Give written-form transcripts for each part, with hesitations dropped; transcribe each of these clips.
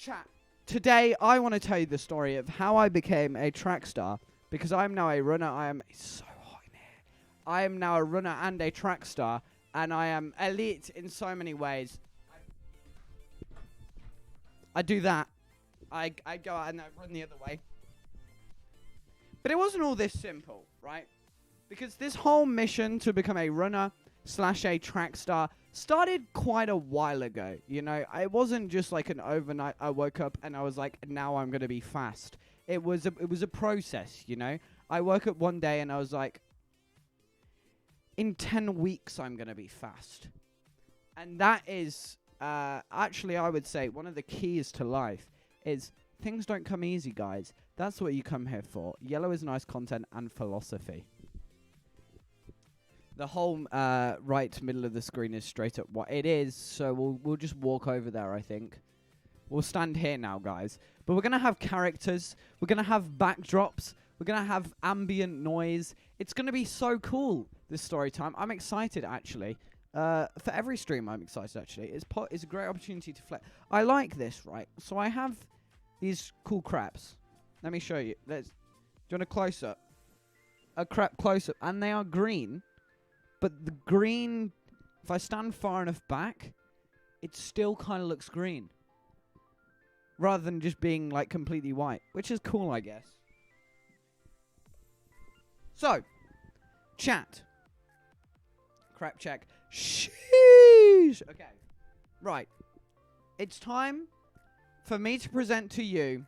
Chat. Today, I want to tell you the story of how I became a track star, because I am now a runner. It's so hot in here. I am now a runner and a track star, and I am elite in so many ways. I do that. I go out and I run the other way. But it wasn't all this simple, right? Because this whole mission to become a runner / a track star started quite a while ago. You know, it wasn't just like an overnight. I woke up and I was like, now I'm gonna be fast. It was a process. You know, I woke up one day and I was like, in 10 weeks I'm gonna be fast, and that is actually, I would say, one of the keys to life is things don't come easy, guys. That's what you come here for. Yellow is nice content and philosophy. The whole right middle of the screen is straight up what it is, so we'll just walk over there, I think. We'll stand here now, guys. But we're going to have characters. We're going to have backdrops. We're going to have ambient noise. It's going to be so cool, this story time. I'm excited, actually. For every stream, I'm excited, actually. It's a great opportunity to flex. I like this, right? So I have these cool craps. Let me show you. Do you want a close-up? A crap close-up. And they are green. But the green, if I stand far enough back, it still kind of looks green. Rather than just being, like, completely white. Which is cool, I guess. So, chat. Crap check. Sheesh. Okay. Right. It's time for me to present to you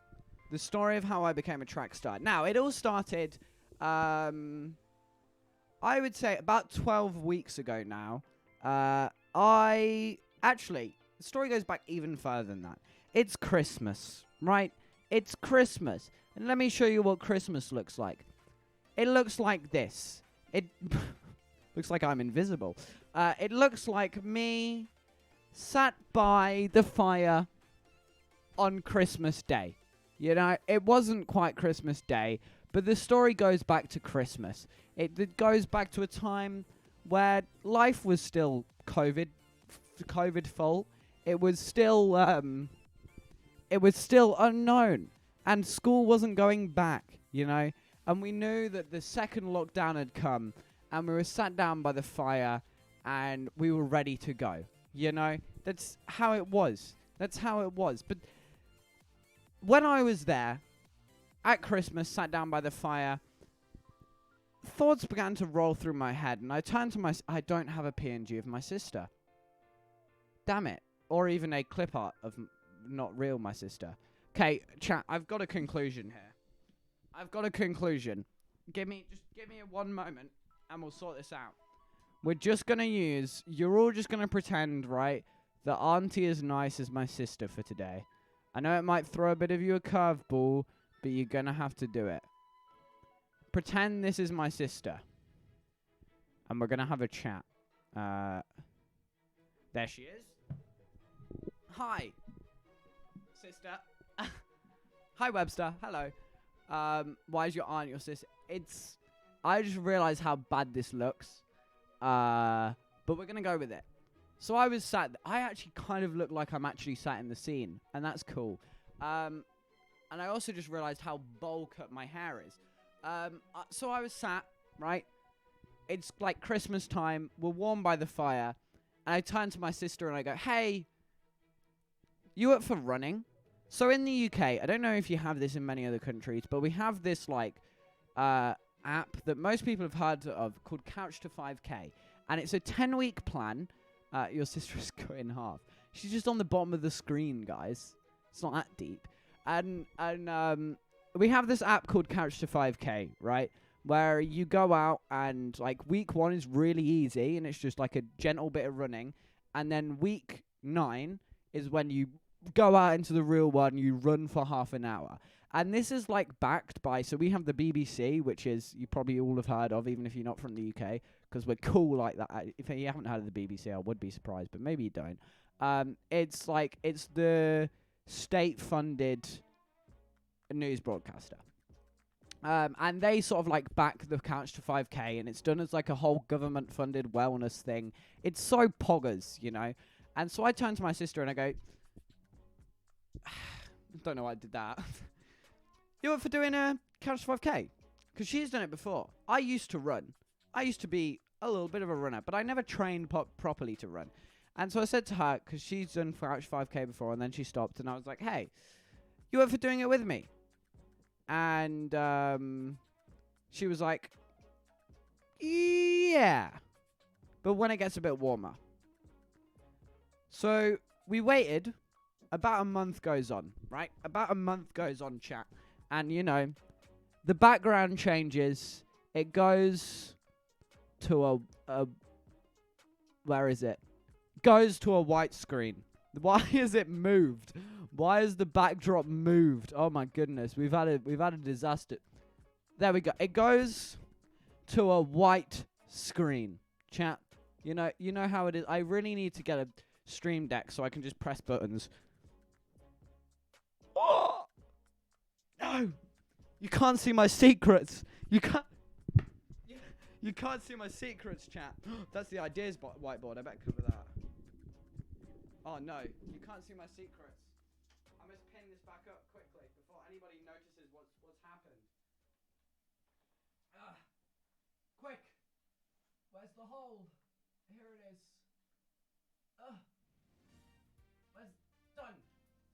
the story of how I became a track star. Now, it all started, I would say about 12 weeks ago now. Actually, the story goes back even further than that. It's Christmas, right? It's Christmas. And let me show you what Christmas looks like. It looks like this. It looks like I'm invisible. It looks like me sat by the fire on Christmas Day. You know, it wasn't quite Christmas Day, but the story goes back to Christmas. It goes back to a time where life was still COVID full. It was still unknown, and school wasn't going back, you know. And we knew that the second lockdown had come, and we were sat down by the fire, and we were ready to go. You know, that's how it was. That's how it was. But when I was there at Christmas, sat down by the fire, thoughts began to roll through my head, and I turned to I don't have a PNG of my sister. Damn it. Or even a clip art of not real my sister. Okay, chat, I've got a conclusion here. I've got a conclusion. Give me a 1 moment, and we'll sort this out. We're just gonna you're all just gonna pretend, right, that Auntie is nice as my sister for today. I know it might throw a bit of you a curveball, but you're gonna have to do it. Pretend this is my sister. And we're gonna have a chat. There she is. Hi, sister. Hi, Webster. Hello. Why is your aunt your sister? I just realized how bad this looks. But we're gonna go with it. So I was I actually kind of look like I'm actually sat in the scene, and that's cool. And I also just realized how bowl cut my hair is. So I was sat, right? It's like Christmas time. We're warm by the fire. And I turn to my sister and I go, hey, you up for running? So in the UK, I don't know if you have this in many other countries, but we have this like app that most people have heard of called Couch to 5K. And it's a 10-week plan. Your sister is cut in half. She's just on the bottom of the screen, guys. It's not that deep. And we have this app called Couch to 5K, right? Where you go out and, like, week 1 is really easy, and it's just, like, a gentle bit of running. And then week 9 is when you go out into the real world and you run for half an hour. And this is, like, backed by... So we have the BBC, which is you probably all have heard of, even if you're not from the UK, because we're cool like that. If you haven't heard of the BBC, I would be surprised, but maybe you don't. It's, like, it's the state-funded news broadcaster. And they sort of like back the Couch to 5K, and it's done as like a whole government-funded wellness thing. It's so poggers, you know. And so I turn to my sister and I go, Don't know why I did that. You up for doing a Couch 5K? Because she's done it before. I used to run. I used to be a little bit of a runner, but I never trained properly to run. And so I said to her, because she's done Couch 5K before, and then she stopped, and I was like, hey, you up for doing it with me? And she was like, yeah, but when it gets a bit warmer. So we waited. About a month goes on, right? About a month goes on, chat. And, you know, the background changes. It goes to a where is it? Goes to a white screen. Why is it moved? Why is the backdrop moved? Oh my goodness, we've had a disaster. There we go. It goes to a white screen. Chat. You know how it is. I really need to get a stream deck so I can just press buttons. Oh! No! You can't see my secrets. You can't see my secrets, chat. That's the ideas whiteboard. I better cover that. Oh no, you can't see my secrets. I must pin this back up quickly before anybody notices what's happened. Quick! Where's the hole? Here it is. Where's done?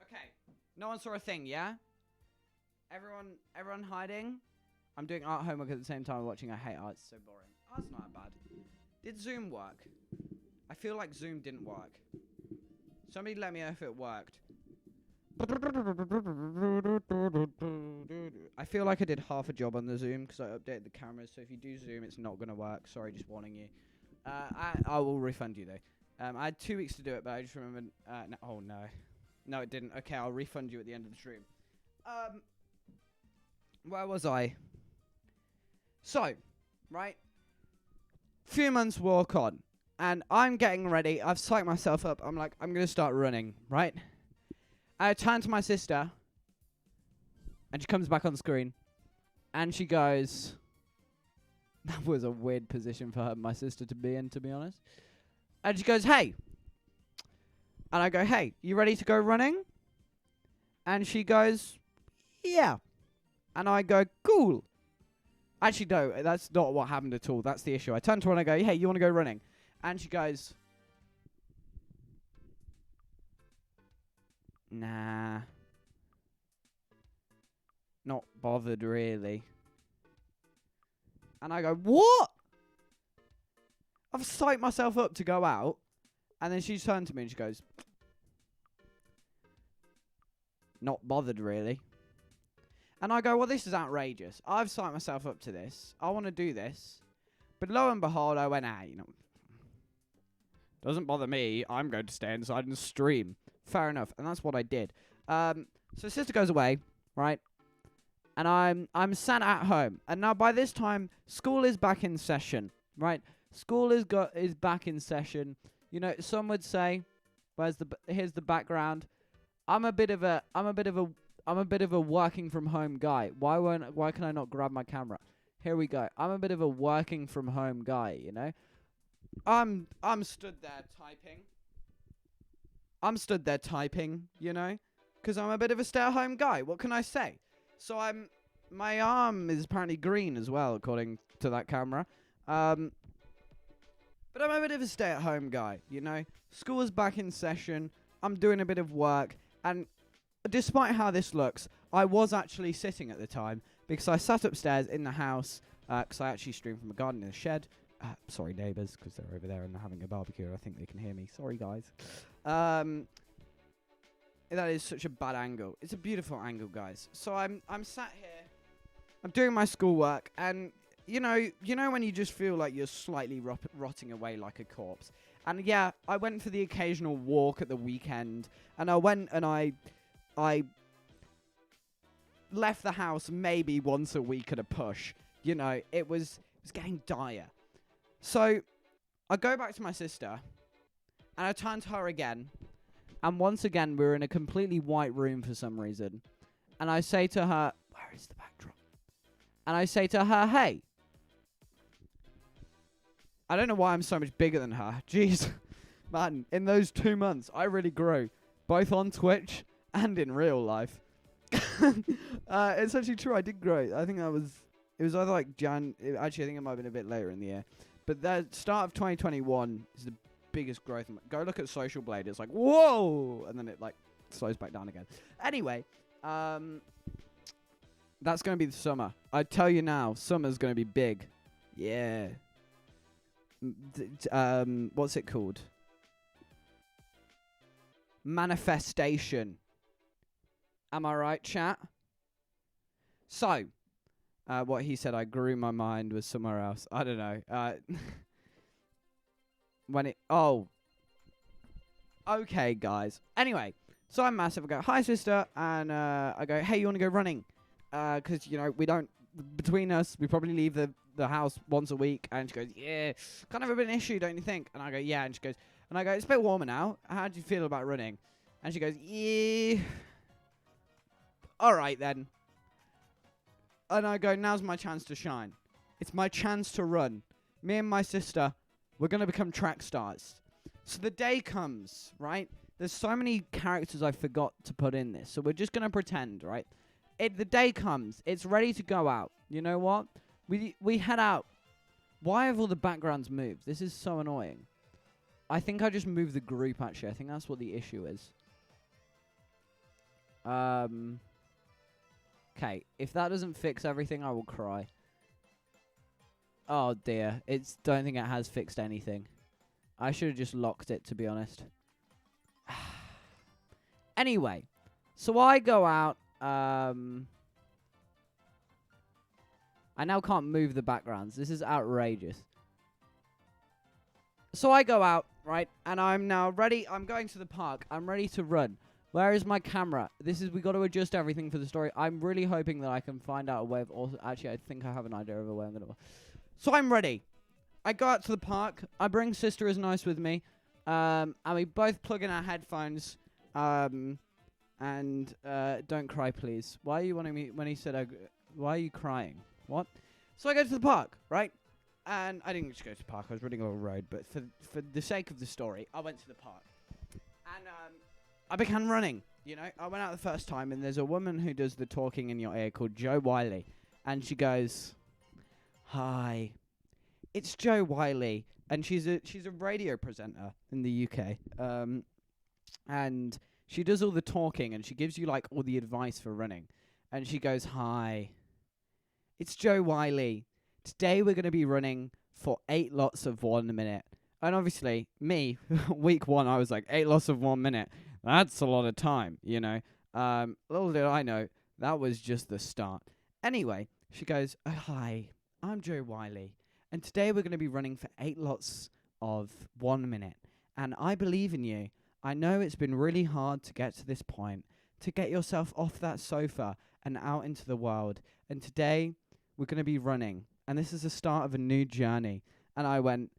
Okay. No one saw a thing, yeah? Everyone hiding? I'm doing art homework at the same time watching. I hate art. It's so boring. Oh, it's not that bad. Did Zoom work? I feel like Zoom didn't work. Somebody let me know if it worked. I feel like I did half a job on the Zoom because I updated the cameras. So if you do Zoom, it's not going to work. Sorry, just warning you. I will refund you, though. I had 2 weeks to do it, but I just remembered... no, oh, no. No, it didn't. Okay, I'll refund you at the end of the stream. Where was I? So, right? Few months walk on. And I'm getting ready. I've psyched myself up. I'm like, I'm going to start running, right? I turn to my sister. And she comes back on screen. And she goes... That was a weird position for her, my sister to be in, to be honest. And she goes, hey. And I go, hey, you ready to go running? And she goes, yeah. And I go, cool. Actually, no, that's not what happened at all. That's the issue. I turn to her and I go, hey, you want to go running? And she goes, nah. Not bothered, really. And I go, what? I've psyched myself up to go out. And then she turned to me and she goes, not bothered, really. And I go, well, this is outrageous. I've psyched myself up to this. I want to do this. But lo and behold, I went, you know, doesn't bother me. I'm going to stay inside and stream. Fair enough. And that's what I did. So sister goes away, right? And I'm sat at home. And now by this time, school is back in session, right? School is back in session. You know, some would say, here's the background. I'm a bit of a working from home guy. Why can I not grab my camera? Here we go. I'm a bit of a working from home guy, you know? I'm stood there typing. You know? Because I'm a bit of a stay-at-home guy. What can I say? So my arm is apparently green as well, according to that camera. But I'm a bit of a stay-at-home guy, you know? School is back in session. I'm doing a bit of work. And despite how this looks, I was actually sitting at the time because I sat upstairs in the house because I actually stream from a garden in a shed. Sorry, neighbours, because they're over there and they're having a barbecue. I think they can hear me. Sorry, guys. That is such a bad angle. It's a beautiful angle, guys. So I'm sat here. I'm doing my schoolwork, and you know when you just feel like you're slightly rotting away like a corpse. And yeah, I went for the occasional walk at the weekend, and I went and I left the house maybe once a week at a push. You know, it was getting dire. So I go back to my sister, and I turn to her again, and once again we're in a completely white room for some reason. And I say to her, where is the backdrop? And I say to her, hey. I don't know why I'm so much bigger than her. Jeez. Man, in those 2 months, I really grew. Both on Twitch and in real life. It's actually true. I did grow. I think it was either like actually, I think it might have been a bit later in the year. But the start of 2021 is the biggest growth. Go look at Social Blade. It's like, whoa! And then it like slows back down again. Anyway, that's going to be the summer. I tell you now, summer's going to be big. Yeah. What's it called? Manifestation. Am I right, chat? So, what he said, I grew my mind was somewhere else. I don't know. Okay, guys. Anyway, so I'm massive. I go, hi, sister. And I go, hey, you want to go running? Because, we don't, between us, we probably leave the house once a week. And she goes, yeah, kind of a bit of an issue, don't you think? And I go, yeah. And she goes, and I go, it's a bit warmer now. How do you feel about running? And she goes, yeah. All right, then. And I go, now's my chance to shine. It's my chance to run. Me and my sister, we're going to become track stars. So the day comes, right? There's so many characters I forgot to put in this. So we're just going to pretend, right? The day comes. It's ready to go out. You know what? We head out. Why have all the backgrounds moved? This is so annoying. I think I just moved the group, actually. I think that's what the issue is. Okay, if that doesn't fix everything, I will cry. Oh dear, don't think it has fixed anything. I should have just locked it, to be honest. Anyway, so I go out. I now can't move the backgrounds. This is outrageous. So I go out, right, and I'm now ready. I'm going to the park. I'm ready to run. Where is my camera? We got to adjust everything for the story. I'm really hoping that I can find out a way of also... Actually, I think I have an idea of a way I'm going to... So I'm ready. I go out to the park. I bring Sister is Nice with me. And we both plug in our headphones. Don't cry, please. Why are you wanting me... When he said... why are you crying? What? So I go to the park, right? And I didn't just go to the park. I was running on a road. But for the sake of the story, I went to the park. And... I began running, I went out the first time, and there's a woman who does the talking in your ear called Jo Wiley, and she goes, hi, it's Jo Wiley, and she's a radio presenter in the UK, and she does all the talking, and she gives you, like, all the advice for running, and she goes, hi, it's Jo Wiley, today we're going to be running for 8 lots of 1 minute, and obviously, me, week 1, I was like, 8 lots of 1 minute, that's a lot of time, Little did I know, that was just the start. Anyway, she goes, oh, hi, I'm Jo Wiley, and today we're going to be running for 8 lots of 1 minute. And I believe in you. I know it's been really hard to get to this point, to get yourself off that sofa and out into the world. And today we're going to be running, and this is the start of a new journey. And I went,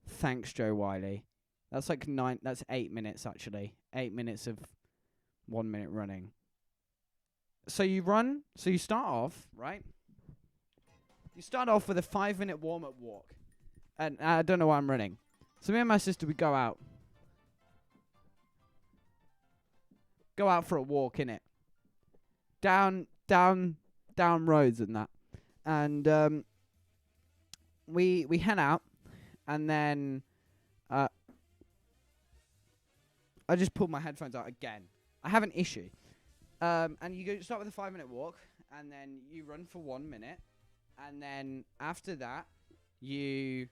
thanks, Jo Wiley. That's like 8 minutes, actually. 8 minutes of 1 minute running. So you start off, right? You start off with a 5-minute warm-up walk. And I don't know why I'm running. So me and my sister, we go out. Go out for a walk, innit? Down roads and that. And we head out. And then... I just pulled my headphones out again. I have an issue. And you start with a 5-minute walk, and then you run for 1 minute, and then after that, you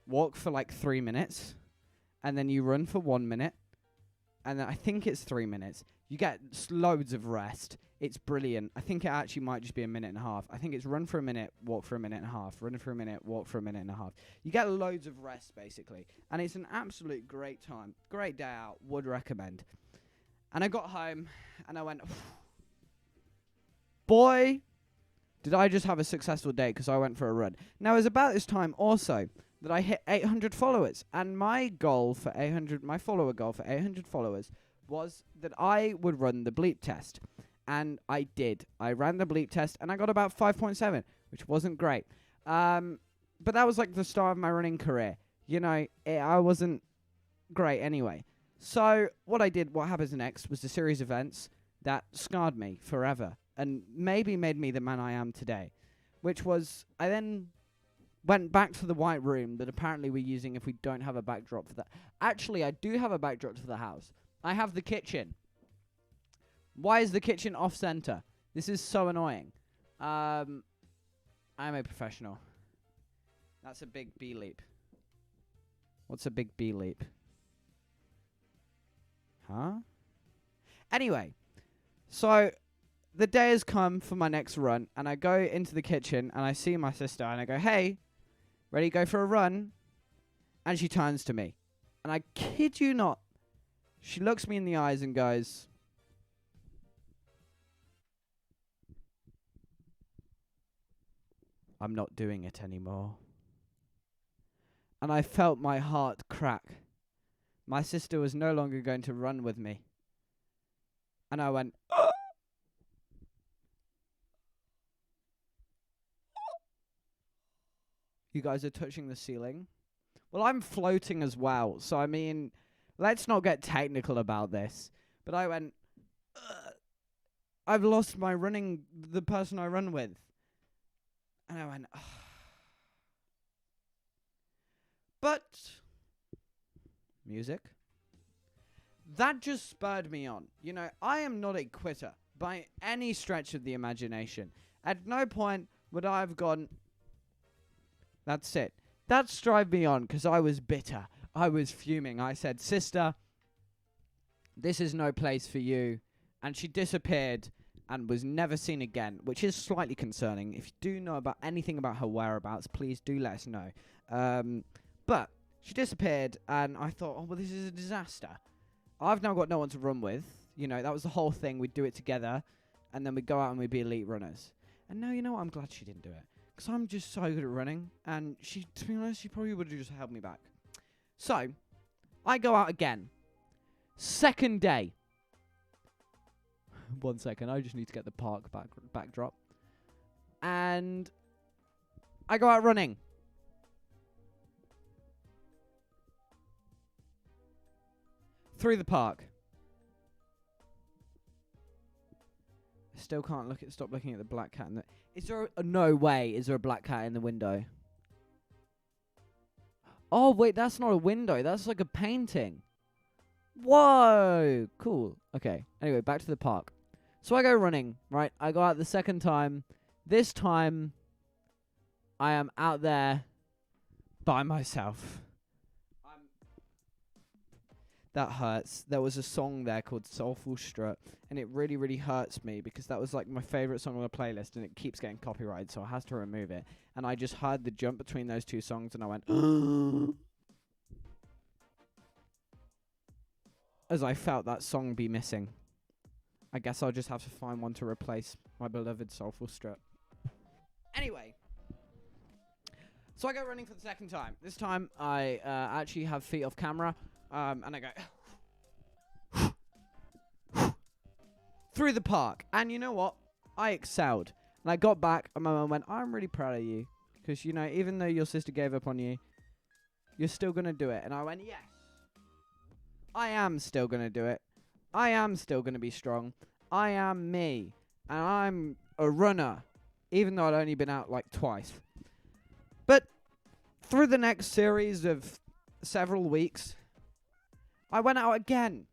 walk for like 3 minutes, and then you run for 1 minute, and then I think it's 3 minutes. You get loads of rest. It's brilliant. I think it actually might just be a minute and a half. I think it's run for a minute, walk for a minute and a half, run for a minute, walk for a minute and a half. You get loads of rest, basically. And it's an absolute great time. Great day out. Would recommend. And I got home, and I went, boy, did I just have a successful day because I went for a run. Now, it was about this time also that I hit 800 followers. And my goal for 800, my follower goal for 800 followers was that I would run the bleep test. And I did. I ran the bleep test, and I got about 5.7, which wasn't great. But that was like the start of my running career. I wasn't great anyway. So what happens next was the series of events. that scarred me forever and maybe made me the man I am today, which was I then went back to the white room that apparently we're using if we don't have a backdrop for that. Actually, I do have a backdrop to the house. I have the kitchen. Why is the kitchen off-center? This is so annoying. I'm a professional. That's a big B leap. What's a big B leap? Huh? Anyway, so the day has come for my next run, and I go into the kitchen, and I see my sister, and I go, hey, ready to go for a run? And she turns to me. And I kid you not, she looks me in the eyes and goes, I'm not doing it anymore. And I felt my heart crack. My sister was no longer going to run with me. And I went, oh! You guys are touching the ceiling? Well, I'm floating as well. So, I mean, let's not get technical about this. But I went, I've lost my the person I run with. And I went, ugh. But music, that just spurred me on. You know, I am not a quitter by any stretch of the imagination. At no point would I have gone, that's it. That drove me on because I was bitter. I was fuming. I said, sister, this is no place for you. And she disappeared and was never seen again, which is slightly concerning. If you do know about anything about her whereabouts, please do let us know. But she disappeared, and I thought, oh, well, this is a disaster. I've now got no one to run with. You know, that was the whole thing. We'd do it together, and then we'd go out and we'd be elite runners. And now, you know what? I'm glad she didn't do it, because I'm just so good at running, and she, to be honest, she probably would have just held me back. So, I go out again. Second day. 1 second, I just need to get the park backdrop. And I go out running. Through the park. I still can't stop looking at the black cat in the... Is there no way is there a black cat in the window? Oh, wait, that's not a window. That's like a painting. Whoa, cool. Okay, anyway, back to the park. So I go running, right? I go out the second time. This time, I am out there by myself. That hurts. There was a song there called Soulful Strut, and it really, really hurts me because that was like my favorite song on the playlist, and it keeps getting copyrighted, so I have to remove it. And I just heard the jump between those two songs, and I went, as I felt that song be missing. I guess I'll just have to find one to replace my beloved Soulful Strut. Anyway. So I go running for the second time. This time, I actually have feet off camera. And I go through the park. And you know what? I excelled. And I got back, and my mum went, I'm really proud of you. Because, you know, even though your sister gave up on you, you're still going to do it. And I went, yes. I am still going to do it. I am still going to be strong. I am me. And I'm a runner. Even though I'd only been out like twice. But through the next series of several weeks, I went out again.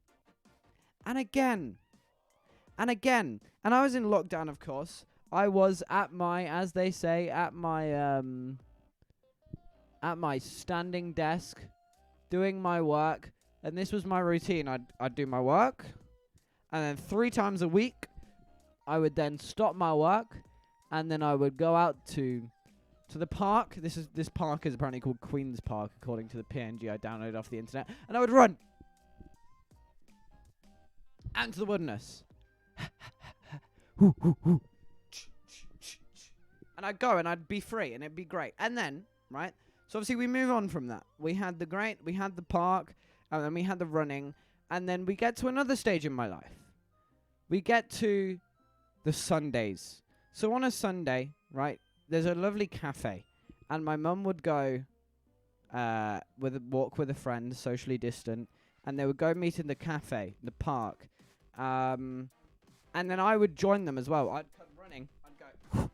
And again. And again. And I was in lockdown, of course. I was at my, as they say, at my standing desk, doing my work. And this was my routine. I'd do my work. And then 3 times a week, I would then stop my work. And then I would go out to the park. This park is apparently called Queen's Park, according to the PNG I downloaded off the internet. And I would run. And to the wilderness. And I'd go and I'd be free and it'd be great. And then, right, so obviously we move on from that. We had the park, and then we had the running, and then we get to another stage in my life. We get to the Sundays. So on a Sunday, right, there's a lovely cafe, and my mum would go walk with a friend, socially distant, and they would go meet in the cafe, the park. And then I would join them as well. I'd come running. I'd go.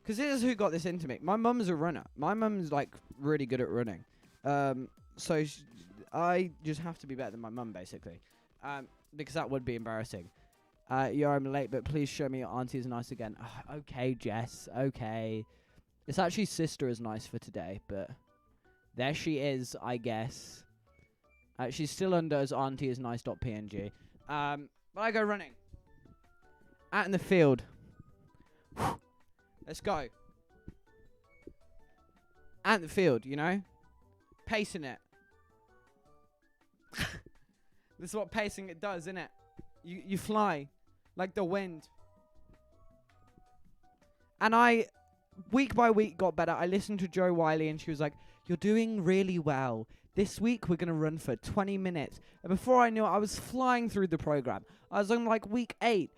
Because this is who got this into me. My mum's a runner. My mum's like really good at running. So I just have to be better than my mum, basically. Because that would be embarrassing. Yeah, I'm late, but please show me your auntie is nice again. Okay, Jess. Okay. It's actually sister is nice for today, but there she is, I guess. She's still under as auntie is nice.png. But I go running. Out in the field. Let's go. Out in the field, you know? Pacing it. This is what pacing it does, isn't it? You fly like the wind. And I, week by week, got better. I listened to Jo Wiley and she was like, you're doing really well. This week we're going to run for 20 minutes. And before I knew it, I was flying through the program. I was on like week 8.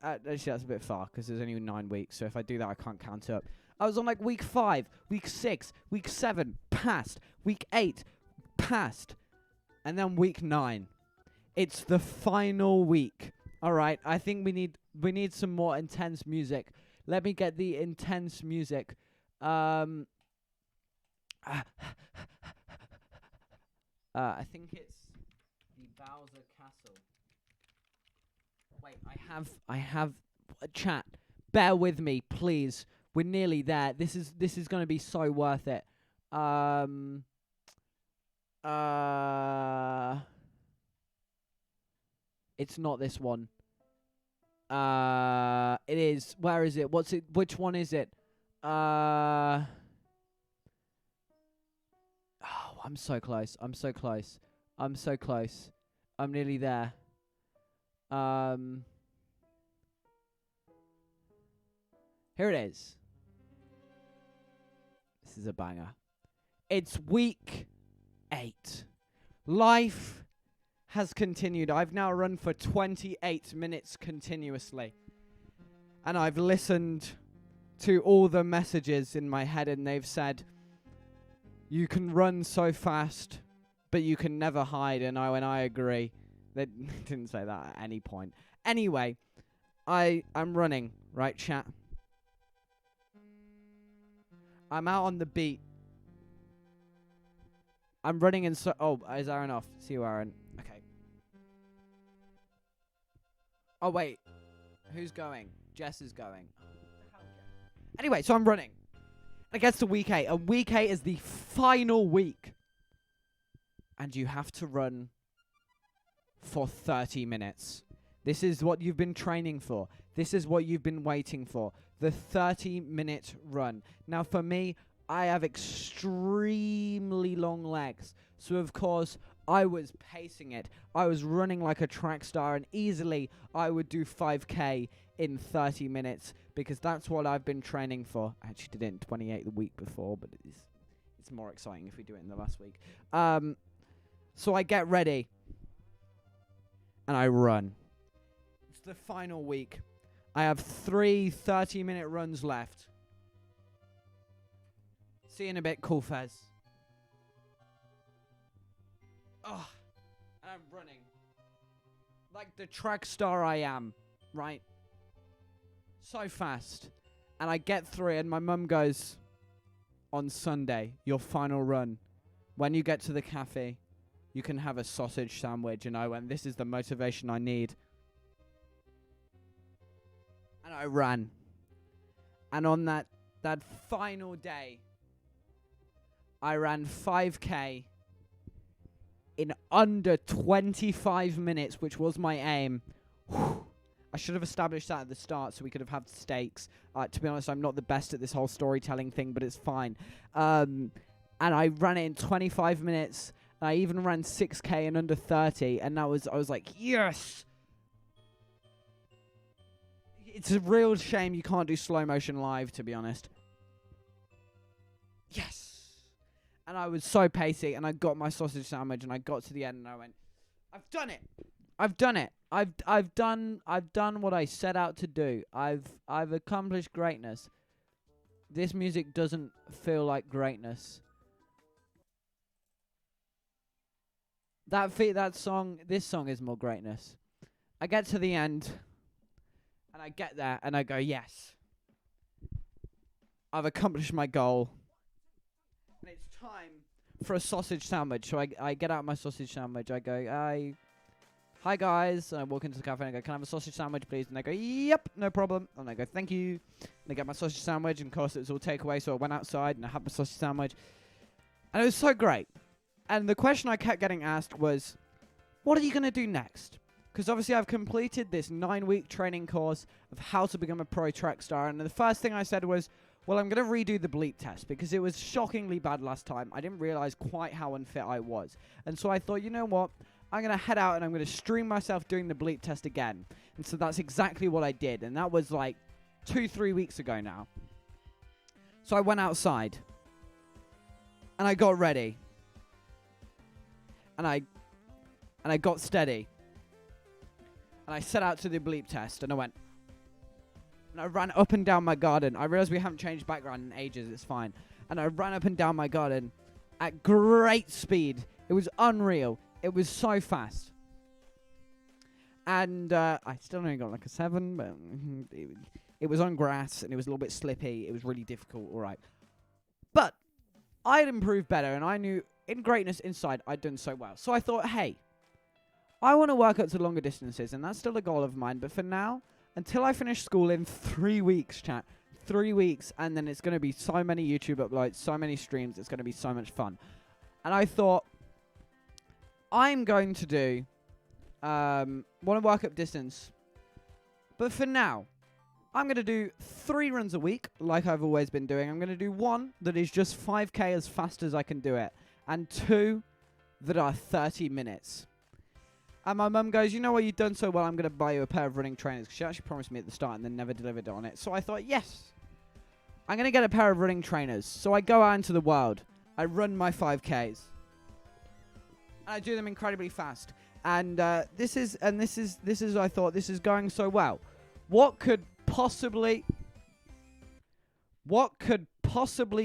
Actually, that's a bit far because there's only 9 weeks. So if I do that, I can't count up. I was on like week 5, week 6, week 7, passed. Week 8, passed. And then week 9. It's the final week. All right, I think we need some more intense music. Let me get the intense music. I think it's the Bowser Castle. Wait, I have a chat. Bear with me, please. We're nearly there. This is going to be so worth it. It's not this one. It is. Where is it? What's it? Which one is it? Oh, I'm so close. I'm so close. I'm so close. I'm nearly there. Here it is. This is a banger. It's week 8. Life has continued. I've now run for 28 minutes continuously. And I've listened to all the messages in my head and they've said, you can run so fast, but you can never hide. And I agree. They didn't say that at any point. Anyway, I'm running, right, chat? I'm out on the beat. I'm running in oh, is Aaron off? See you, Aaron. Okay. Oh, wait. Who's going? Jess is going. Anyway, so I'm running. It gets to week 8. And week 8 is the final week. And you have to run for 30 minutes. This is what you've been training for. This is what you've been waiting for. The 30-minute run. Now, for me, I have extremely long legs. So, of course, I was pacing it. I was running like a track star, and easily I would do 5K in 30 minutes because that's what I've been training for. I actually did it in 28 the week before, but it's more exciting if we do it in the last week. So I get ready, and I run. It's the final week. I have 3 30-minute runs left. See you in a bit, cool Fez. Oh, and I'm running. Like the track star I am, right? So fast. And I get through and my mum goes, on Sunday, your final run, when you get to the cafe, you can have a sausage sandwich. And I went, this is the motivation I need. And I ran. And on that final day, I ran 5K in under 25 minutes, which was my aim. I should have established that at the start so we could have had stakes. To be honest, I'm not the best at this whole storytelling thing, but it's fine. And I ran it in 25 minutes. I even ran 6K in under 30, and I was like, yes! It's a real shame you can't do slow motion live, to be honest. Yes! And I was so pacey, and I got my sausage sandwich, and I got to the end, and I went, I've done it! I've done it! I've done what I set out to do. I've accomplished greatness. This music doesn't feel like greatness. This song is more greatness. I get to the end, And I get there and I go, yes, I've accomplished my goal. And it's time for a sausage sandwich. So I get out my sausage sandwich. I go, hi guys. And I walk into the cafe and I go, can I have a sausage sandwich, please? And they go, yep, no problem. And I go, thank you. And I get my sausage sandwich. And of course, it was all takeaway. So I went outside and I had my sausage sandwich. And it was so great. And the question I kept getting asked was, what are you going to do next? Because obviously I've completed this 9-week training course of how to become a pro track star. And the first thing I said was, well, I'm going to redo the bleep test because it was shockingly bad last time. I didn't realize quite how unfit I was. And so I thought, you know what? I'm going to head out and I'm going to stream myself doing the bleep test again. And so that's exactly what I did. And that was like 2-3 weeks ago now. So I went outside. And I got ready. And I got steady. And I set out to the bleep test, and I went. And I ran up and down my garden. I realized we haven't changed background in ages, it's fine. And I ran up and down my garden at great speed. It was unreal. It was so fast. And I still only got like a 7, but it was on grass, and it was a little bit slippy. It was really difficult, alright. But I had improved better, and I knew in greatness inside I'd done so well. So I thought, hey, I want to work up to longer distances, and that's still a goal of mine. But for now, until I finish school in 3 weeks, chat, 3 weeks, and then it's going to be so many YouTube uploads, so many streams, it's going to be so much fun. And I thought, I'm going to do, want to work up distance. But for now, I'm going to do 3 runs a week, like I've always been doing. I'm going to do 1 that is just 5k as fast as I can do it, and 2 that are 30 minutes. And my mum goes, you know what, you've done so well, I'm going to buy you a pair of running trainers. She actually promised me at the start and then never delivered on it. So I thought, yes, I'm going to get a pair of running trainers. So I go out into the world. I run my 5Ks. And I do them incredibly fast. And this is I thought, this is going so well. What could possibly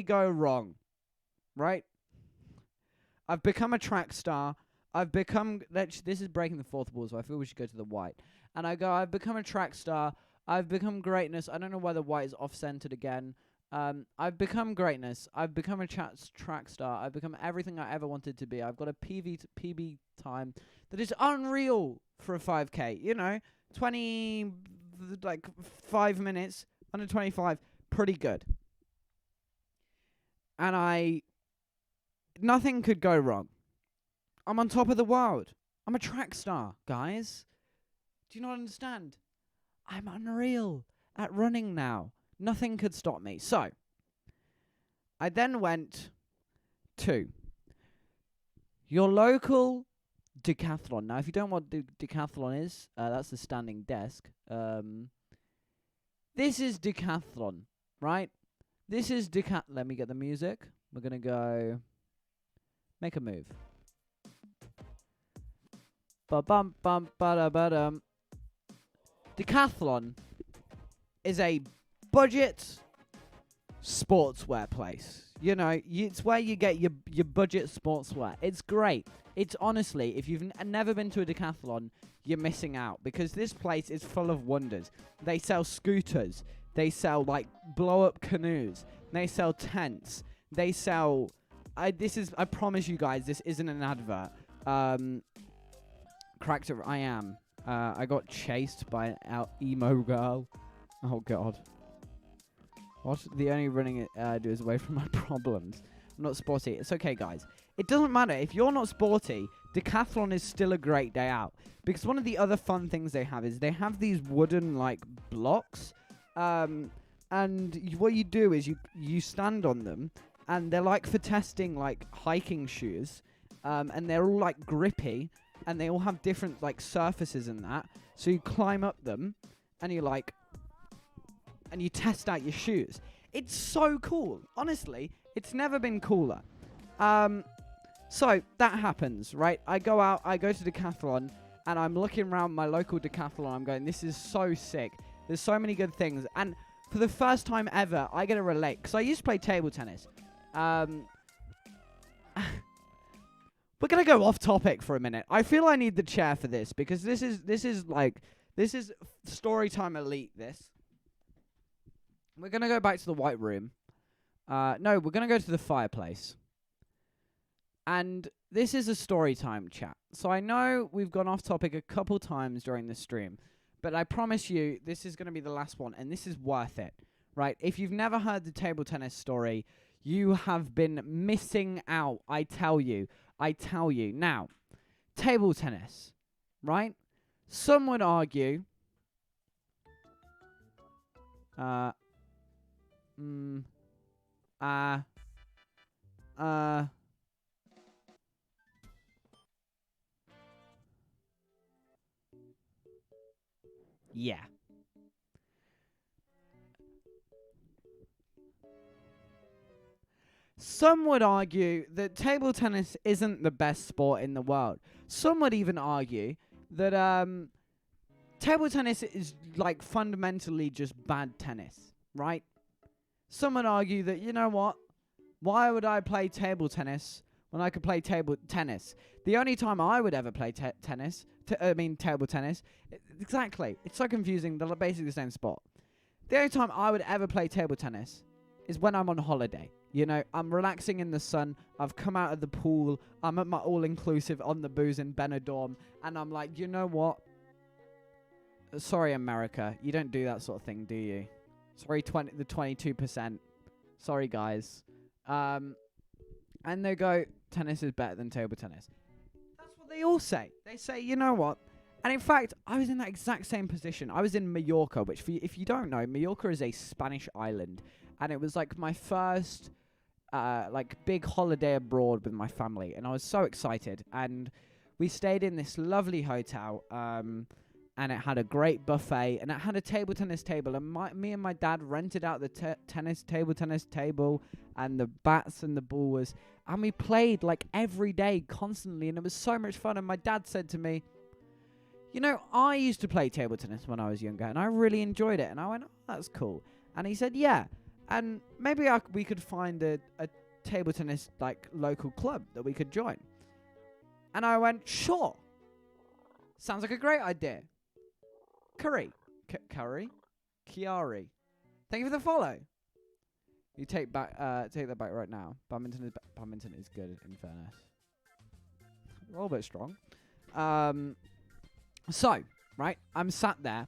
go wrong? Right? I've become a track star. I've become, this is breaking the fourth wall, so I feel we should go to the white. And I go, I've become a track star. I've become greatness. I don't know why the white is off-centered again. I've become greatness. I've become a track star. I've become everything I ever wanted to be. I've got a PB time that is unreal for a 5K. You know, 5 minutes, under 25, pretty good. And nothing could go wrong. I'm on top of the world. I'm a track star, guys. Do you not understand? I'm unreal at running now. Nothing could stop me. So, I then went to your local decathlon. Now, if you don't know what decathlon is, that's the standing desk. This is decathlon, right? This is Let me get the music. We're going to go make a move. Ba-bum, bum, ba-da-ba-dum. Decathlon is a budget sportswear place. You know, it's where you get your budget sportswear. It's great. It's honestly, if you've never been to a decathlon, you're missing out, because this place is full of wonders. They sell scooters. They sell, like, blow-up canoes. They sell tents. They sell... I promise you guys, this isn't an advert. Cracked I am. I got chased by an emo girl. Oh, God. What? The only running I do is away from my problems. I'm not sporty. It's okay, guys. It doesn't matter. If you're not sporty, Decathlon is still a great day out. Because one of the other fun things they have is they have these wooden, like, blocks. And what you do is you stand on them. And they're, like, for testing, like, hiking shoes. And they're all, like, grippy. And they all have different, like, surfaces and that. So you climb up them, and you, like, and you test out your shoes. It's so cool. Honestly, it's never been cooler. So that happens, right? I go out, I go to Decathlon, and I'm looking around my local Decathlon. I'm going, this is so sick. There's so many good things. And for the first time ever, I get to relate. Because I used to play table tennis. We're going to go off topic for a minute. I feel I need the chair for this, because this is like This is story time elite, this. We're going to go back to the white room. No, we're going to go to the fireplace. And this is a story time chat. So I know we've gone off topic a couple times during this stream, but I promise you this is going to be the last one, and this is worth it, right? If you've never heard the table tennis story, you have been missing out, I tell you. I tell you. Now, table tennis, right? Some would argue... Yeah. Some would argue that table tennis isn't the best sport in the world. Some would even argue that table tennis is like fundamentally just bad tennis, right? Some would argue that, you know what? Why would I play table tennis when I could play table tennis? The only time I would ever play table tennis, exactly. It's so confusing. They're basically the same sport. The only time I would ever play table tennis is when I'm on holiday. You know, I'm relaxing in the sun. I've come out of the pool. I'm at my all-inclusive on the booze in Benidorm. And I'm like, you know what? Sorry, America. You don't do that sort of thing, do you? Sorry, the 22%. Sorry, guys. And they go, tennis is better than table tennis. That's what they all say. They say, you know what? And in fact, I was in that exact same position. I was in Mallorca, which if you don't know, Mallorca is a Spanish island. And it was like my first big holiday abroad with my family. And I was so excited. And we stayed in this lovely hotel. And it had a great buffet, and it had a table tennis table, and me and my dad rented out the table tennis table, and the bats and the balls, and we played like every day, constantly, and it was so much fun. And my dad said to me, you know, I used to play table tennis when I was younger, and I really enjoyed it. And I went, oh, that's cool. And he said, yeah, and maybe we could find a table tennis like local club that we could join. And I went, sure, sounds like a great idea. Kiari. Thank you for the follow. You take that back right now. Badminton is good, in fairness. A little bit strong. So, right, I'm sat there,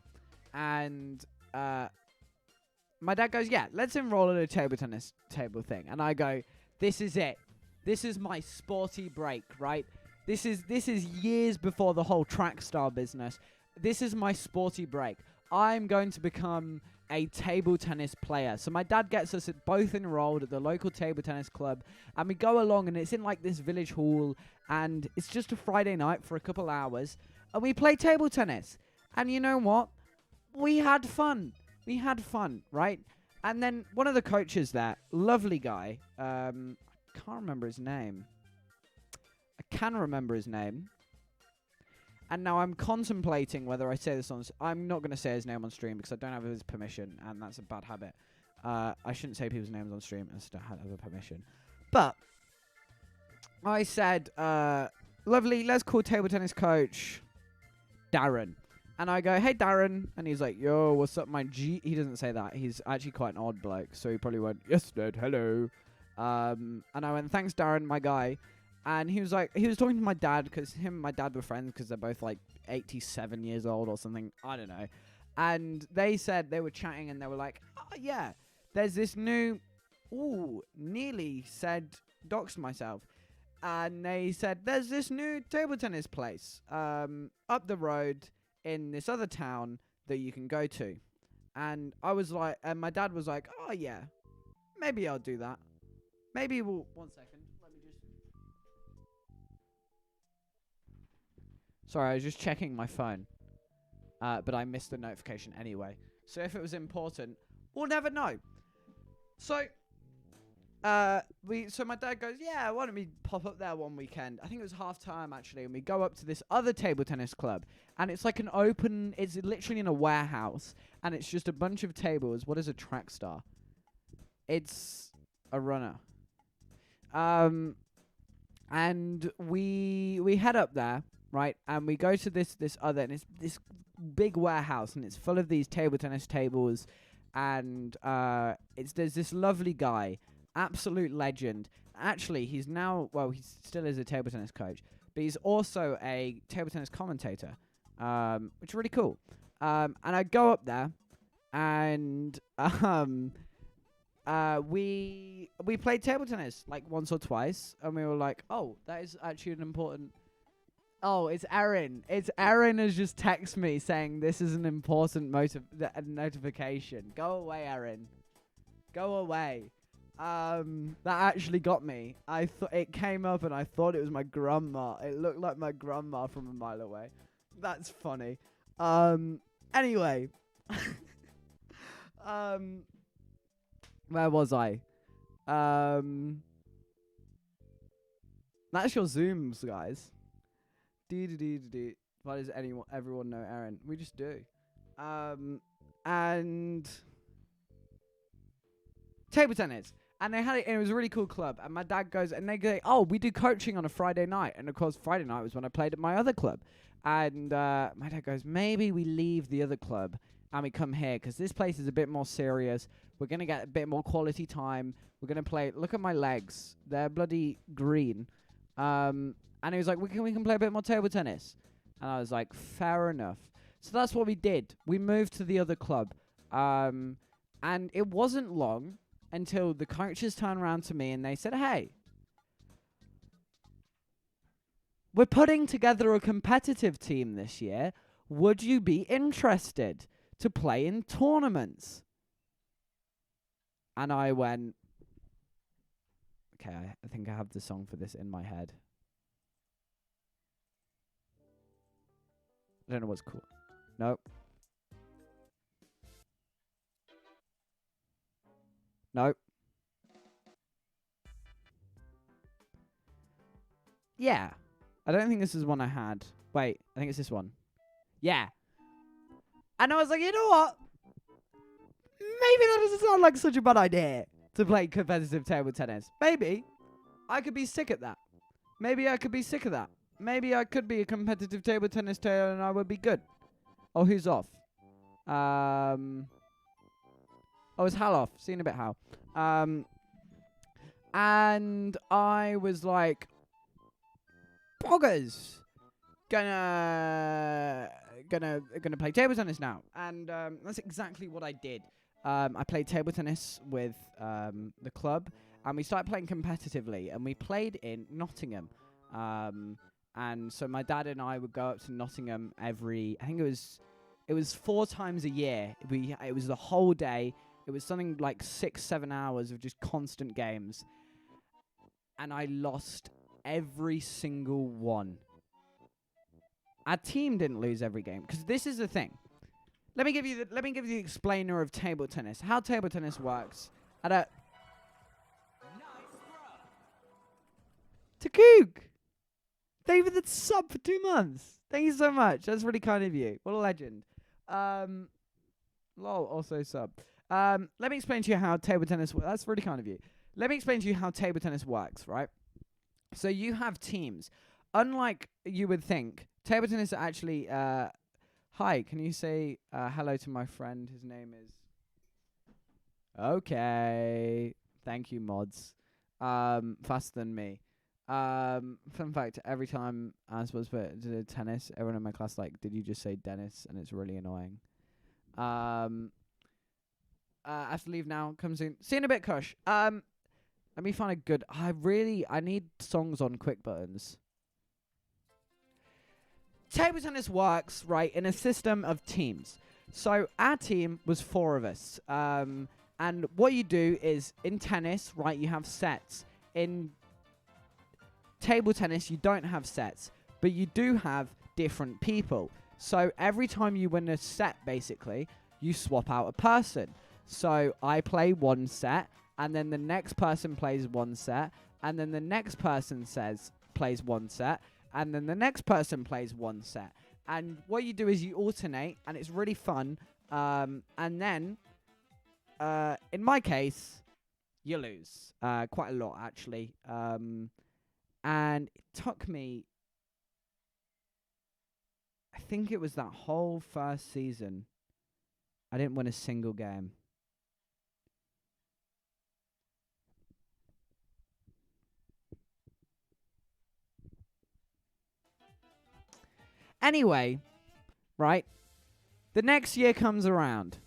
and my dad goes, yeah, let's enroll in a table tennis table thing. And I go, this is it. This is my sporty break, right? This is years before the whole TRACKSTAR business. This is my sporty break. I'm going to become a table tennis player. So my dad gets us both enrolled at the local table tennis club, and we go along, and it's in like this village hall, and it's just a Friday night for a couple hours, and we play table tennis. And you know what? We had fun. Right? And then one of the coaches there, lovely guy, I can't remember his name. I can remember his name. And now I'm contemplating whether I say this on... I'm not going to say his name on stream because I don't have his permission, and that's a bad habit. I shouldn't say people's names on stream unless I don't have a permission. But I said, lovely, let's call table tennis coach Darren. And I go, hey, Darren. And he's like, yo, what's up, my G... He doesn't say that. He's actually quite an odd bloke, so he probably went, yes, Dad, hello. And I went, thanks, Darren, my guy. And he was talking to my dad, because him and my dad were friends, because they're both like 87 years old or something. I don't know. And they said, they were chatting, and they were like, oh, yeah, there's this new, nearly said, doxed myself. And they said, there's this new table tennis place up the road in this other town that you can go to. And I was like, and my dad was like, oh, yeah, maybe I'll do that. Maybe we'll, 1 second. Sorry, I was just checking my phone, but I missed the notification anyway. So if it was important, we'll never know. So, so my dad goes, yeah, why don't we pop up there one weekend? I think it was half time actually, and we go up to this other table tennis club, and it's like an open, it's literally in a warehouse, and it's just a bunch of tables. What is a TRACKSTAR? It's a runner. And we head up there. right? And we go to this other, and it's this big warehouse, and it's full of these table tennis tables, and there's this lovely guy, absolute legend. Actually, he's now, well, he still is a table tennis coach, but he's also a table tennis commentator, which is really cool. And I go up there, and we played table tennis like once or twice, and we were like, oh, that is actually an important. Oh, it's Erin. It's Erin has just texted me saying this is an important notification. Go away, Erin. Go away. That actually got me. I thought it came up, and I thought it was my grandma. It looked like my grandma from a mile away. That's funny. Anyway. Where was I? That's your Zooms, guys. Why does everyone know Aaron? We just do. And table tennis. And they had it, and it was a really cool club. And my dad goes, and they go, oh, we do coaching on a Friday night. And of course, Friday night was when I played at my other club. And my dad goes, maybe we leave the other club and we come here, because this place is a bit more serious. We're going to get a bit more quality time. We're going to play. Look at my legs. They're bloody green. And he was like, we can play a bit more table tennis. And I was like, fair enough. So that's what we did. We moved to the other club. And it wasn't long until the coaches turned around to me and they said, hey, we're putting together a competitive team this year. Would you be interested to play in tournaments? And I went, okay, I think I have the song for this in my head. I don't know what's cool. Nope. Nope. Yeah. I don't think this is one I had. Wait, I think it's this one. Yeah. And I was like, you know what? Maybe that doesn't sound like such a bad idea to play competitive table tennis. Maybe I could be sick at that. Maybe I could be sick of that. Maybe I could be a competitive table tennis player and I would be good. Oh, who's off? Oh, it's Hal off. See you in a bit, Hal. And I was like, poggers. Gonna play table tennis now. And that's exactly what I did. I played table tennis with the club, and we started playing competitively, and we played in Nottingham. And so my dad and I would go up to Nottingham I think it was 4 times a year. It was the whole day. It was something like 6-7 hours of just constant games. And I lost every single one. Our team didn't lose every game, because this is the thing. Let me give you the explainer of table tennis. How table tennis works. Takook! Thank you for the sub for 2 months. Thank you so much. That's really kind of you. What a legend. Lol, also sub. Let me explain to you how table tennis works. That's really kind of you. Let me explain to you how table tennis works, right? So you have teams. Unlike you would think, table tennis are actually... hi, can you say hello to my friend? His name is... Okay. Thank you, mods. Faster than me. Fun fact, every time I'm supposed to do tennis, everyone in my class like, did you just say Dennis? And it's really annoying. I have to leave now. Come soon. See you in a bit, Kush. Let me find a good... I need songs on quick buttons. Table tennis works, right, in a system of teams. So our team was 4 of us. And what you do is, in tennis, right, you have sets. In table tennis, you don't have sets, but you do have different people. So every time you win a set, basically, you swap out a person. So I play 1 set, and then the next person plays 1 set, and then the next person plays 1 set, and then the next person plays 1 set. And what you do is you alternate, and it's really fun. And then, in my case, you lose. Quite a lot, actually. And it took me I think it was that whole first season. I didn't win a single game. Anyway, right? The next year comes around.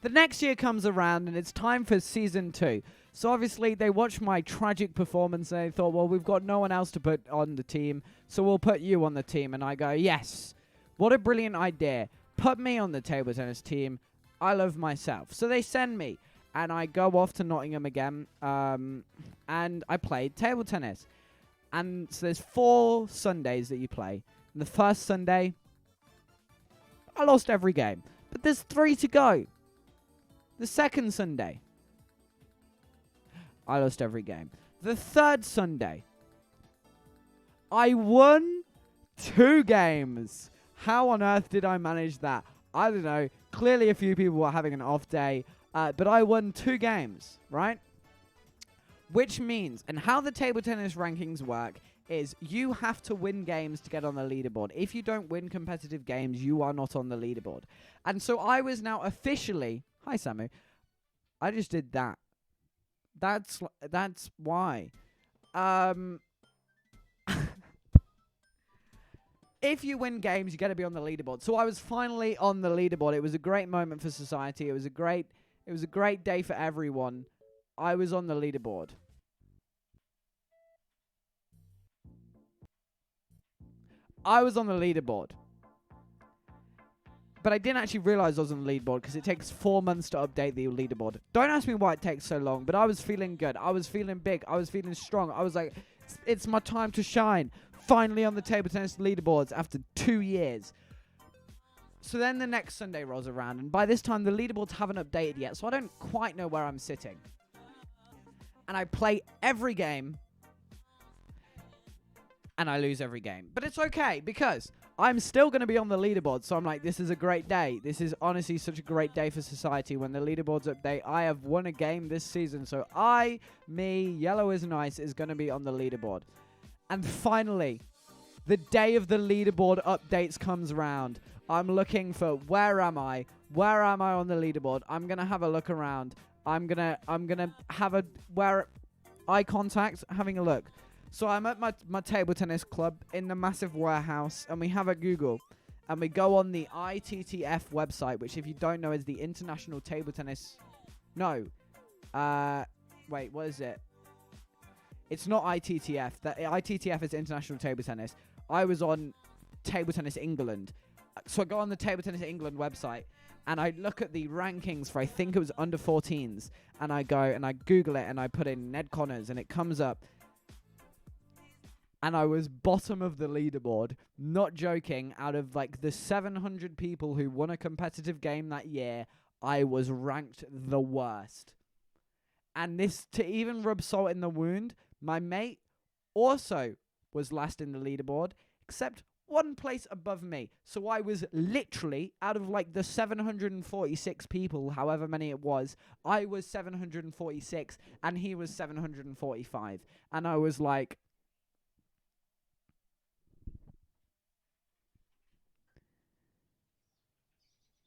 The next year comes around and it's time for season 2. So obviously they watched my tragic performance and they thought, well, we've got no one else to put on the team, so we'll put you on the team. And I go, yes, what a brilliant idea. Put me on the table tennis team. I love myself. So they send me and I go off to Nottingham again and I played table tennis. And so there's 4 Sundays that you play. And the first Sunday, I lost every game. But there's 3 to go. The second Sunday, I lost every game. The third Sunday, I won 2 games. How on earth did I manage that? I don't know. Clearly a few people were having an off day, but I won 2 games, right? Which means, and how the table tennis rankings work is you have to win games to get on the leaderboard. If you don't win competitive games, you are not on the leaderboard. And so I was now officially... Hi, Samu. I just did that. That's why. If you win games, you got to be on the leaderboard. So I was finally on the leaderboard. It was a great moment for society. It was a great day for everyone. I was on the leaderboard. I was on the leaderboard. But I didn't actually realize I was on the leaderboard because it takes 4 months to update the leaderboard. Don't ask me why it takes so long, but I was feeling good. I was feeling big. I was feeling strong. I was like, it's my time to shine. Finally on the table tennis leaderboards after 2 years. So then the next Sunday rolls around, and by this time the leaderboards haven't updated yet, so I don't quite know where I'm sitting. And I play every game, and I lose every game. But it's okay, because I'm still going to be on the leaderboard, so I'm like, this is a great day. This is honestly such a great day for society when the leaderboards update. I have won a game this season, so Yellow is Nice, is going to be on the leaderboard. And finally, the day of the leaderboard updates comes around. I'm looking for, where am I? Where am I on the leaderboard? I'm going to have a look around. I'm gonna have eye contact, having a look. So I'm at my table tennis club in the massive warehouse, and we have a Google, and we go on the ITTF website, which, if you don't know, is the International Table Tennis. No, wait, what is it? It's not ITTF. That ITTF is International Table Tennis. I was on Table Tennis England, so I go on the Table Tennis England website, and I look at the rankings for, I think it was under 14s, and I go and I Google it, and I put in Ned Connors, and it comes up. And I was bottom of the leaderboard, not joking. Out of like the 700 people who won a competitive game that year, I was ranked the worst. And this, to even rub salt in the wound, my mate also was last in the leaderboard, except 1 place above me. So I was literally, out of like the 746 people, however many it was, I was 746 and he was 745. And I was like,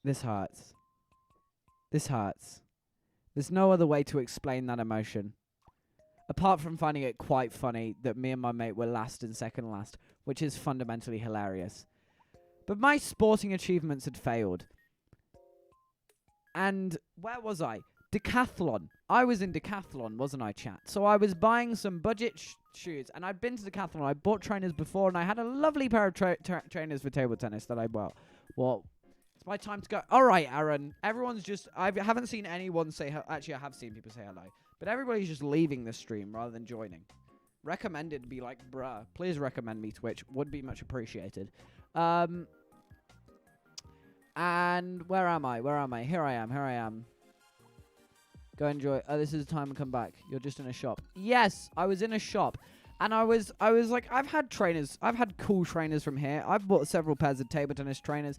this hurts. This hurts. There's no other way to explain that emotion. Apart from finding it quite funny that me and my mate were last and second last, which is fundamentally hilarious. But my sporting achievements had failed. And where was I? Decathlon. I was in Decathlon, wasn't I, chat? So I was buying some budget shoes, and I'd been to Decathlon. I bought trainers before, and I had a lovely pair of trainers for table tennis that I bought. Well, it's my time to go. All right, Aaron. Everyone's just... I haven't seen anyone say... Actually, I have seen people say hello. But everybody's just leaving the stream rather than joining. Recommended to be like, bruh, please recommend me Twitch. Would be much appreciated. And where am I? Where am I? Here I am. Go enjoy. Oh, this is the time to come back. You're just in a shop. Yes, I was in a shop. And I was like, I've had trainers. I've had cool trainers from here. I've bought several pairs of table tennis trainers.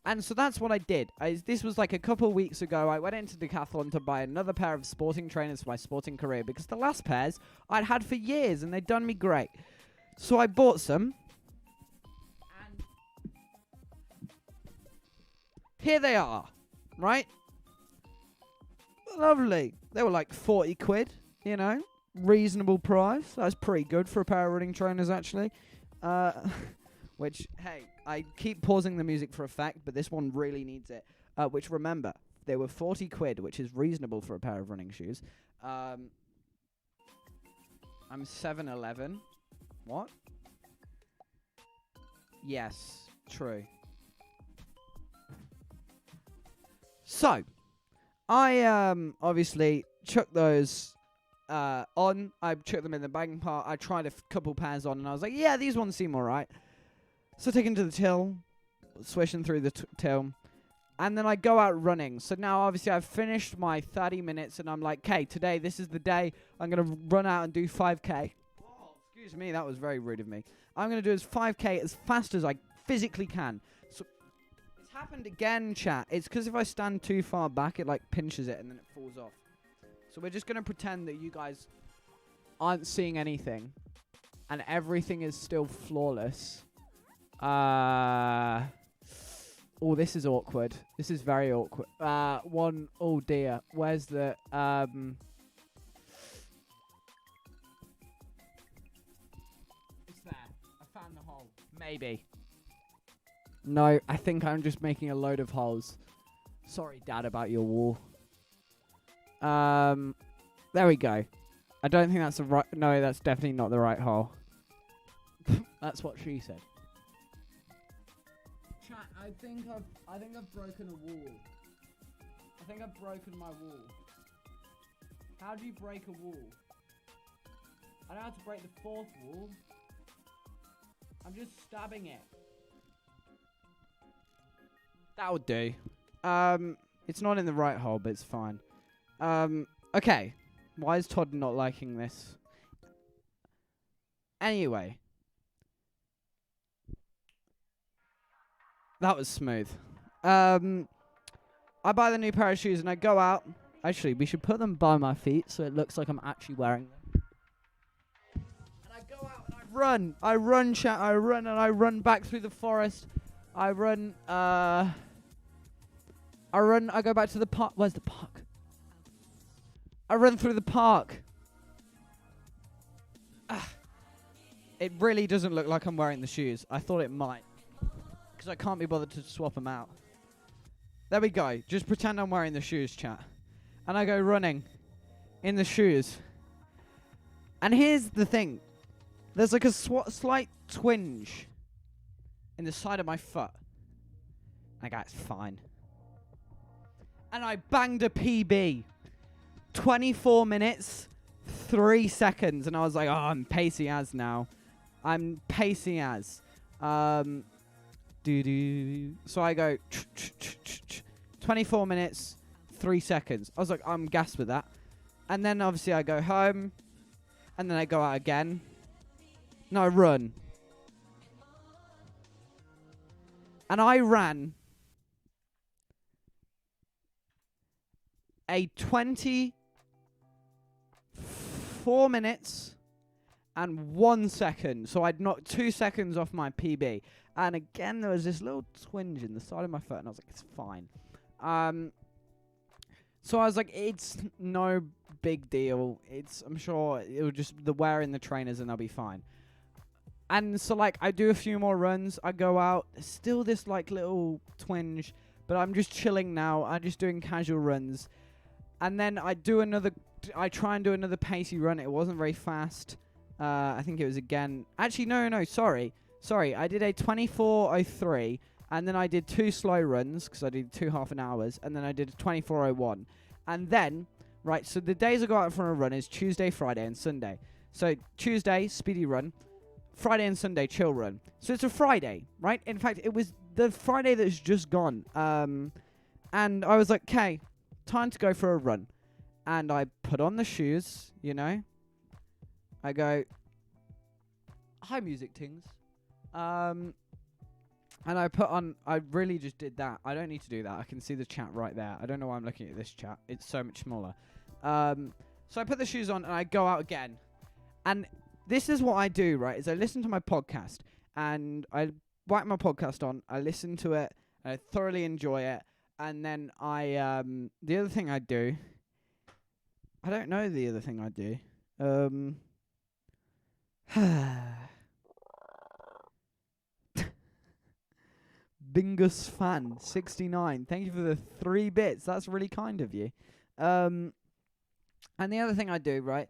And so that's what I did. This was like a couple weeks ago. I went into Decathlon to buy another pair of sporting trainers for my sporting career because the last pairs I'd had for years and they'd done me great. So I bought some. And here they are, right? Lovely. They were like 40 quid, you know. Reasonable price. That's pretty good for a pair of running trainers, actually. Which, hey, I keep pausing the music for effect, but this one really needs it. Which, remember, they were 40 quid, which is reasonable for a pair of running shoes. I'm 7'11". What? Yes, true. So, I obviously chucked those on. I chucked them in the bagging part. I tried a couple pairs on, and I was like, yeah, these ones seem alright. So taking to the till, swishing through the till, and then I go out running. So now, obviously, I've finished my 30 minutes, and I'm like, okay, today, this is the day I'm going to run out and do 5K. Oh, excuse me, that was very rude of me. I'm going to do as 5K as fast as I physically can. So it's happened again, chat. It's because if I stand too far back, it, like, pinches it, and then it falls off. So we're just going to pretend that you guys aren't seeing anything, and everything is still flawless. Oh, this is awkward. This is very awkward. Oh dear. Where's the, It's there. I found the hole. Maybe. No, I think I'm just making a load of holes. Sorry, Dad, about your wall. There we go. I don't think that's the right, no, that's definitely not the right hole. That's what she said. Chat, I think I've broken a wall. I think I've broken my wall. How do you break a wall? I know how to break the fourth wall. I'm just stabbing it. That would do. It's not in the right hole, but it's fine. Okay. Why is Todd not liking this? Anyway. That was smooth. I buy the new pair of shoes and I go out. Actually, we should put them by my feet so it looks like I'm actually wearing them. And I go out and I run. Chat. I run and I run back through the forest. I go back to the park. Where's the park? I run through the park. It really doesn't look like I'm wearing the shoes. I thought it might. Because I can't be bothered to swap them out. There we go. Just pretend I'm wearing the shoes, chat. And I go running in the shoes. And here's the thing. There's like a slight twinge in the side of my foot. I go, it's fine. And I banged a PB. 24 minutes, 3 seconds. And I was like, oh, I'm pacey as now. I'm pacey as. So I go 24 minutes, 3 seconds. I was like, I'm gassed with that. And then obviously I go home. And then I go out again. No, I run. And I ran a 24 minutes and 1 second. So I'd knocked 2 seconds off my PB. And again, there was this little twinge in the side of my foot. And I was like, it's fine. So I was like, it's no big deal. I'm sure it'll just the wear in the trainers and they'll be fine. And so like I do a few more runs. I go out. Still this like little twinge. But I'm just chilling now. I'm just doing casual runs. And then I try and do another pacey run. It wasn't very fast. I think it was again. Actually, no. Sorry. I did a 24:03. And then I did 2 slow runs, because I did 2 half an hours, and then I did a 24:01. And then, right, so the days I go out for a run is Tuesday, Friday, and Sunday. So Tuesday, speedy run. Friday and Sunday, chill run. So it's a Friday, right? In fact, it was the Friday that's just gone. And I was like, okay, time to go for a run. And I put on the shoes, you know. I go, hi, music tings. And I really just did that. I don't need to do that. I can see the chat right there. I don't know why I'm looking at this chat. It's so much smaller. So I put the shoes on and I go out again. And this is what I do, right, is I listen to my podcast. And I whack my podcast on. I listen to it. I thoroughly enjoy it. And then the other thing I do, I don't know the other thing I do. Bingus fan 69. Thank you for the 3 bits. That's really kind of you. And the other thing I do, right,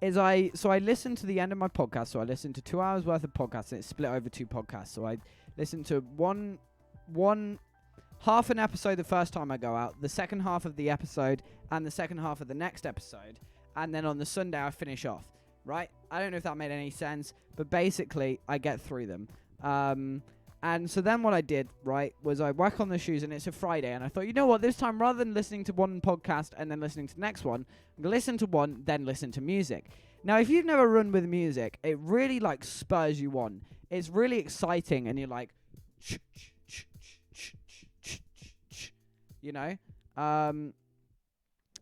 is I listen to the end of my podcast. So I listen to 2 hours worth of podcasts, and it's split over 2 podcasts. So I listen to one half an episode the first time I go out, the second half of the episode, and the second half of the next episode, and then on the Sunday I finish off. Right? I don't know if that made any sense, but basically I get through them. And so then what I did, right, was I whack on the shoes, and it's a Friday, and I thought, you know what, this time, rather than listening to one podcast and then listening to the next one, I'm going to listen to one, then listen to music. Now, if you've never run with music, it really, like, spurs you on. It's really exciting, and you're like, you know?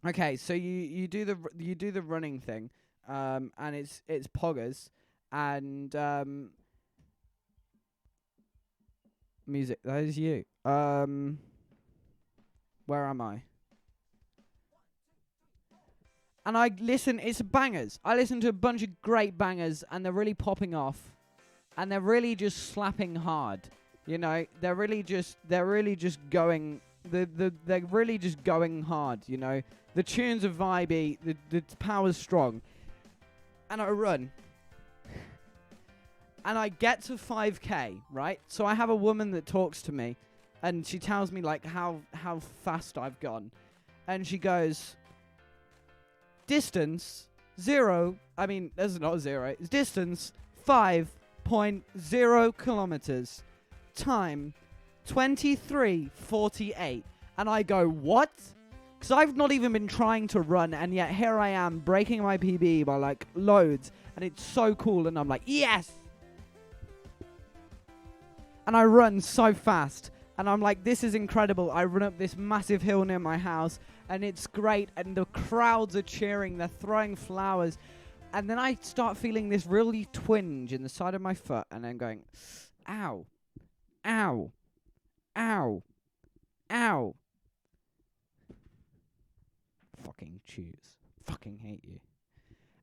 Okay, so you do the running thing, and it's poggers, and, music, that is you. Where am I? And I listen, it's bangers. I listen to a bunch of great bangers, and they're really popping off, and they're really just slapping hard. You know, they're really just going. They're really just going hard. You know, the tunes are vibey, the power's strong, and I run. And I get to 5k, right? So I have a woman that talks to me, and she tells me, like, how fast I've gone. And she goes, distance, 0, I mean, that's not 0, it's distance, 5.0 kilometers, time, 23:48. And I go, what? Because I've not even been trying to run, and yet here I am, breaking my PB by, like, loads. And it's so cool, and I'm like, yes! And I run so fast, and I'm like, this is incredible. I run up this massive hill near my house, and it's great, and the crowds are cheering, they're throwing flowers, and then I start feeling this really twinge in the side of my foot, and I'm going, ow, ow, ow, ow. Fucking choose. Fucking hate you.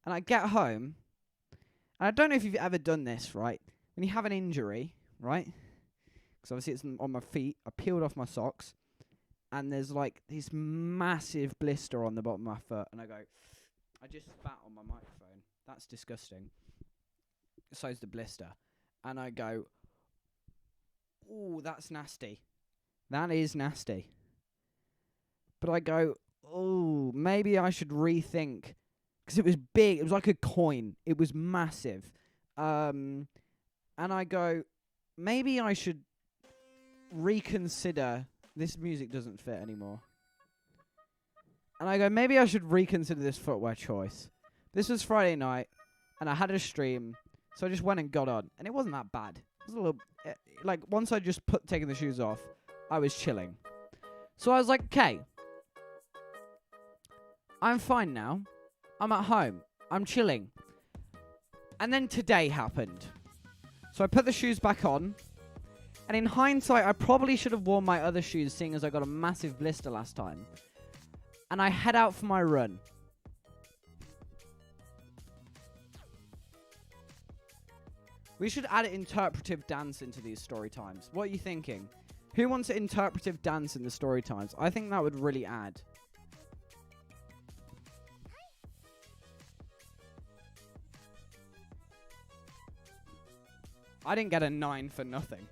And I get home, and I don't know if you've ever done this, right? When you have an injury, right? Because obviously it's on my feet. I peeled off my socks, and there's like this massive blister on the bottom of my foot. And I go, I just spat on my microphone. That's disgusting. So's the blister. And I go, ooh, that's nasty. That is nasty. But I go, ooh, maybe I should rethink. Because it was big. It was like a coin. It was massive. And I go, maybe I should reconsider. This music doesn't fit anymore. And I go, maybe I should reconsider this footwear choice. This was Friday night, and I had a stream, so I just went and got on. And it wasn't that bad. It was a little, like, once I just taken the shoes off, I was chilling. So I was like, okay, I'm fine now. I'm at home. I'm chilling. And then today happened. So I put the shoes back on. And in hindsight, I probably should have worn my other shoes, seeing as I got a massive blister last time. And I head out for my run. We should add interpretive dance into these story times. What are you thinking? Who wants an interpretive dance in the story times? I think that would really add. I didn't get a 9 for nothing.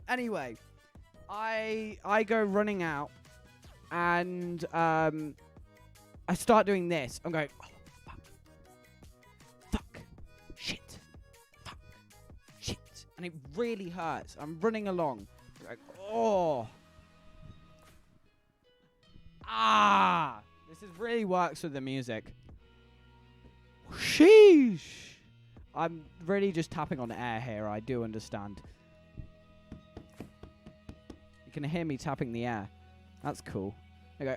Anyway, I go running out, and I start doing this. I'm going, oh, fuck, shit, fuck, shit, and it really hurts. I'm running along, like, oh, this really works with the music. Sheesh. I'm really just tapping on air here, I do understand. can hear me tapping the air. That's cool. I go,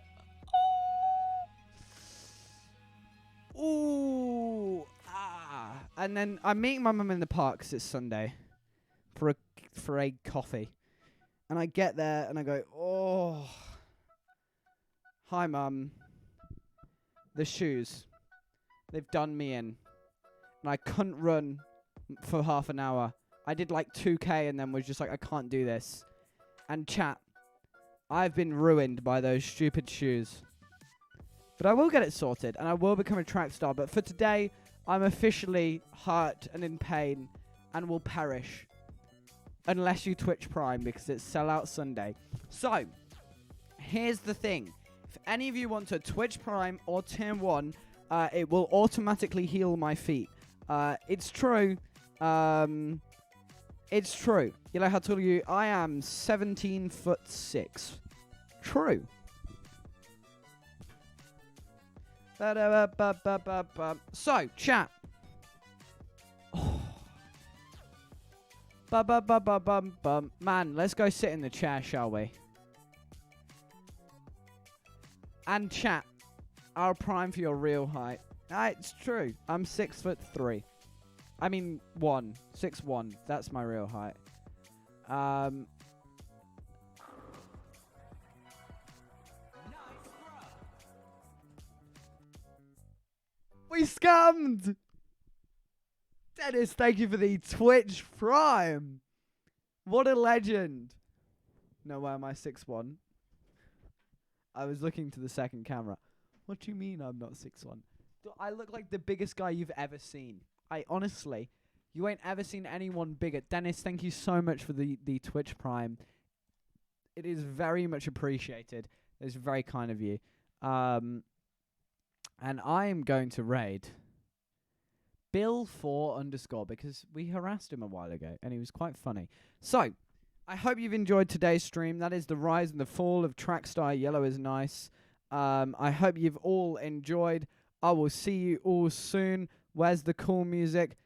ooh, ah. And then I'm meeting my mum in the park 'cause it's Sunday for a coffee. And I get there and I go, oh, hi, Mum. The shoes, they've done me in. And I couldn't run for half an hour. I did like 2K and then was just like, I can't do this. And chat, I've been ruined by those stupid shoes. But I will get it sorted and I will become a track star. But for today, I'm officially hurt and in pain and will perish. Unless you Twitch Prime because it's Sellout Sunday. So, here's the thing. If any of you want to Twitch Prime or Tier 1, it will automatically heal my feet. It's true. It's true. You know how tall are you? I am 17'6". True. So, chat. Man, let's go sit in the chair, shall we? And chat, I'll prime for your real height. It's true. I'm 6'3". I mean, 6'1". That's my real height. We scammed! Dennis, thank you for the Twitch Prime. What a legend. No, why am I 6'1"? I was looking to the second camera. What do you mean I'm not 6'1"? I look like the biggest guy you've ever seen. Honestly, you ain't ever seen anyone bigger. Dennis, thank you so much for the Twitch Prime. It is very much appreciated. It's very kind of you. And I am going to raid Bill4_ because we harassed him a while ago and he was quite funny. So, I hope you've enjoyed today's stream. That is the rise and the fall of TRACKSTAR. Yellow is nice. I hope you've all enjoyed. I will see you all soon. Where's the cool music?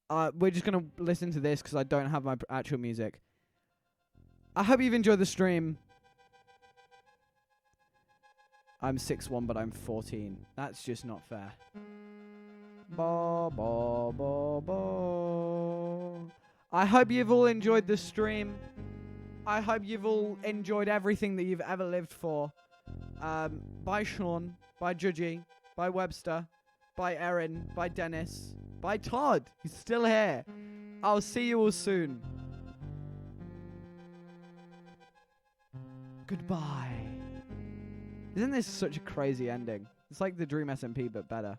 We're just going to listen to this because I don't have my actual music. I hope you've enjoyed the stream. I'm 6'1", but I'm 14. That's just not fair. Ba, ba, ba, ba. I hope you've all enjoyed the stream. I hope you've all enjoyed everything that you've ever lived for. Bye Sean, bye Judgy, bye Webster, bye Erin, bye Dennis, bye Todd. He's still here. I'll see you all soon. Goodbye. Isn't this such a crazy ending? It's like the Dream SMP, but better.